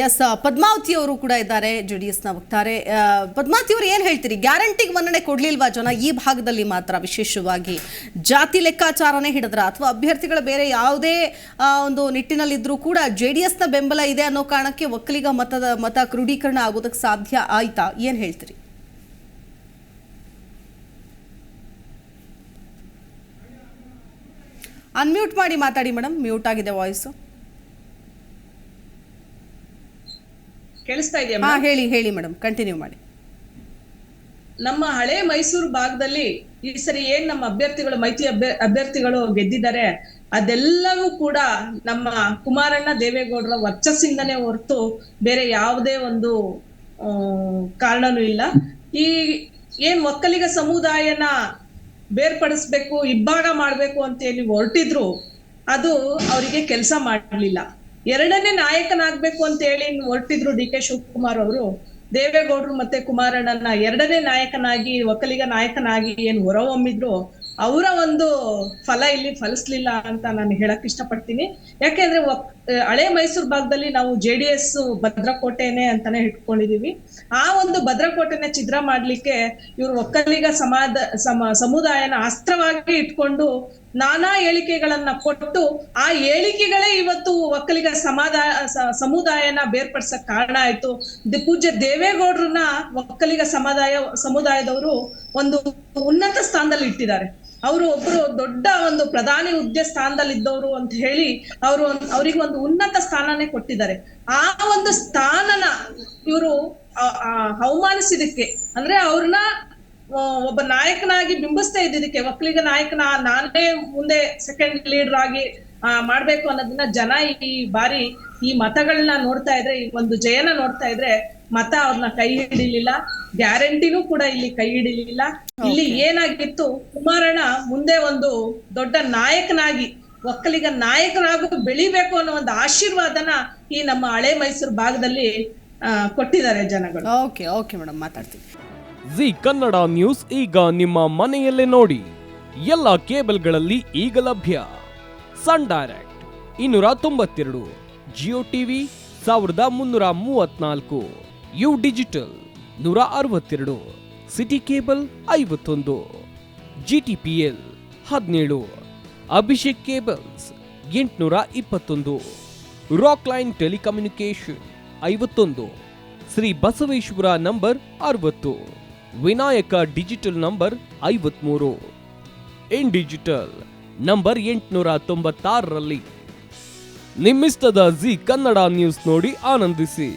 S Padmavati ಅವರು ಕೂಡ ಇದ್ದಾರೆ, ಜೆಡಿಎಸ್ನ ವಕ್ತಾರೆ. ಪದ್ಮಾವತಿ ಅವರು ಏನು ಹೇಳ್ತೀರಿ? ಗ್ಯಾರಂಟಿಗೆ ಮನ್ನಣೆ ಕೊಡ್ಲಿಲ್ವಾ ಜನ ಈ ಭಾಗದಲ್ಲಿ ಮಾತ್ರ? ವಿಶೇಷವಾಗಿ ಜಾತಿ ಲೆಕ್ಕಾಚಾರನೇ ಹಿಡಿದ್ರ ಅಥವಾ ಅಭ್ಯರ್ಥಿಗಳ ಬೇರೆ ಯಾವುದೇ ಒಂದು ನಿಟ್ಟಿನಲ್ಲಿದ್ರೂ ಕೂಡ ಜೆಡಿಎಸ್ನ ಬೆಂಬಲ ಇದೆ ಅನ್ನೋ ಕಾರಣಕ್ಕೆ ಒಕ್ಕಲಿಗ ಮತ ಕ್ರೋಢೀಕರಣ ಆಗೋದಕ್ಕೆ ಸಾಧ್ಯ ಆಯ್ತಾ? ಏನು ಹೇಳ್ತೀರಿ? ಅನ್ಮ್ಯೂಟ್ ಮಾಡಿ ಮಾತಾಡಿ ಮೇಡಮ್, ಮ್ಯೂಟ್ ಆಗಿದೆ ವಾಯ್ಸು. ಕೇಳಿಸ್ತಾ ಇದೆಯಾ? ಹೇಳಿ ಹೇಳಿ ಮೇಡಮ್, ಕಂಟಿನ್ಯೂ ಮಾಡಿ. ನಮ್ಮ ಹಳೆ ಮೈಸೂರು ಭಾಗದಲ್ಲಿ ಈ ಸರಿ ಏನ್ ನಮ್ಮ ಅಭ್ಯರ್ಥಿಗಳು ಮೈತ್ರಿ ಅಭ್ಯರ್ಥಿಗಳು ಗೆದ್ದಿದ್ದಾರೆ, ಅದೆಲ್ಲವೂ ಕೂಡ ನಮ್ಮ ಕುಮಾರಣ್ಣ ದೇವೇಗೌಡರ ವರ್ಚಸ್ಸಿಂದನೇ ಹೊರತು ಬೇರೆ ಯಾವುದೇ ಒಂದು ಕಾರಣನೂ ಇಲ್ಲ. ಈ ಏನ್ ಒಕ್ಕಲಿಗ ಸಮುದಾಯನ ಬೇರ್ಪಡಿಸ್ಬೇಕು, ಇಬ್ಬಾಗ ಮಾಡ್ಬೇಕು ಅಂತ ಹೇಳಿ ಹೊರಟಿದ್ರು, ಅದು ಅವರಿಗೆ ಕೆಲಸ ಮಾಡಲಿಲ್ಲ. ಎರಡನೇ ನಾಯಕನಾಗ್ಬೇಕು ಅಂತ ಹೇಳಿ ಹೊರಟಿದ್ರು ಡಿ ಕೆ ಶಿವಕುಮಾರ್ ಅವರು. ದೇವೇಗೌಡರು ಮತ್ತೆ ಕುಮಾರಣ್ಣನ ಎರಡನೇ ನಾಯಕನಾಗಿ, ಒಕ್ಕಲಿಗ ನಾಯಕನಾಗಿ ಏನ್ ಹೊರಹೊಮ್ಮಿದ್ರು, ಅವರ ಒಂದು ಫಲ ಇಲ್ಲಿ ಫಲಿಸ್ಲಿಲ್ಲ ಅಂತ ನಾನು ಹೇಳಕ್ ಇಷ್ಟಪಡ್ತೀನಿ. ಯಾಕೆಂದ್ರೆ ಹಳೆ ಮೈಸೂರು ಭಾಗದಲ್ಲಿ ನಾವು JDS ಭದ್ರಕೋಟೆನೆ ಅಂತಾನೆ ಇಟ್ಕೊಂಡಿದೀವಿ. ಆ ಒಂದು ಭದ್ರಕೋಟೆನ ಛಿದ್ರ ಮಾಡ್ಲಿಕ್ಕೆ ಇವರು ಒಕ್ಕಲಿಗ ಸಮುದಾಯನ ಅಸ್ತ್ರವಾಗಿ ಇಟ್ಕೊಂಡು ನಾನಾ ಹೇಳಿಕೆಗಳನ್ನ ಕೊಟ್ಟು, ಆ ಹೇಳಿಕೆಗಳೇ ಇವತ್ತು ಒಕ್ಕಲಿಗ ಸಮುದಾಯನ ಬೇರ್ಪಡಿಸಕ್ ಕಾರಣ ಆಯ್ತು. ಪೂಜ್ಯ ದೇವೇಗೌಡರನ್ನ ಒಕ್ಕಲಿಗ ಸಮುದಾಯದವರು ಒಂದು ಉನ್ನತ ಸ್ಥಾನದಲ್ಲಿ ಇಟ್ಟಿದ್ದಾರೆ. ಅವರು ಒಬ್ರು ದೊಡ್ಡ ಒಂದು ಪ್ರಧಾನಿ ಹುದ್ದೆ ಸ್ಥಾನದಲ್ಲಿ ಇದ್ದವರು ಅಂತ ಹೇಳಿ ಅವ್ರಿಗೆ ಒಂದು ಉನ್ನತ ಸ್ಥಾನನೇ ಕೊಟ್ಟಿದ್ದಾರೆ. ಆ ಒಂದು ಸ್ಥಾನನ ಇವರು ಅವಮಾನಿಸಿದಕ್ಕೆ, ಅಂದ್ರೆ ಅವ್ರನ್ನ ಒಬ್ಬ ನಾಯಕನಾಗಿ ಬಿಂಬಿಸ್ತಾ ಇದ್ದಿದ್ದಕ್ಕೆ, ಒಕ್ಕಲಿಗ ನಾಯಕನ ನಾನೇ ಮುಂದೆ ಸೆಕೆಂಡ್ ಲೀಡರ್ ಆಗಿ ಮಾಡ್ಬೇಕು ಅನ್ನೋದನ್ನ ಜನ ಈ ಬಾರಿ ಈ ಮತಗಳನ್ನ ನೋಡ್ತಾ ಇದ್ರೆ, ಈ ಒಂದು ಜಯನ ನೋಡ್ತಾ ಇದ್ರೆ, ಮತ ಅವ್ರನ್ನ ಕೈ ಹಿಡಿಲಿಲ್ಲ. ಗ್ಯಾರಂಟಿನೂ ಕೂಡ ಇಲ್ಲಿ ಕೈ ಹಿಡಿಲಿಲ್ಲ. ಇಲ್ಲಿ ಏನಾಗಿತ್ತು, ಕುಮಾರಣ್ಣ ಮುಂದೆ ಒಂದು ದೊಡ್ಡ ನಾಯಕನಾಗಿ, ಒಕ್ಕಲಿಗ ನಾಯಕನಾಗೂ ಬೆಳಿಬೇಕು ಅನ್ನೋ ಒಂದು ಆಶೀರ್ವಾದನ ಈ ನಮ್ಮ ಹಳೆ ಮೈಸೂರು ಭಾಗದಲ್ಲಿ ಕೊಟ್ಟಿದ್ದಾರೆ ಜನಗಳು. ಓಕೆ ಓಕೆ ಮೇಡಮ್, ಮಾತಾಡ್ತೀನಿ. ಜಿ ಕನ್ನಡ ನ್ಯೂಸ್ ಈಗ ನಿಮ್ಮ ಮನೆಯಲ್ಲೇ ನೋಡಿ. ಎಲ್ಲ ಕೇಬಲ್ಗಳಲ್ಲಿ ಈಗ ಲಭ್ಯ. Sun direct 292, Jio TV 1334, U digital 162, city cable 51, GTPL 17, Abhishek cables 821, rock line telecommunication 51, Shri Basaveshwara number 60, Vinayaka digital number 53, in digital number 896ರಲ್ಲಿ. ನಿಮ್ಮಿಸ್ತದ ಜಿ ಕನ್ನಡ ನ್ಯೂಸ್ ನೋಡಿ ಆನಂದಿಸಿ.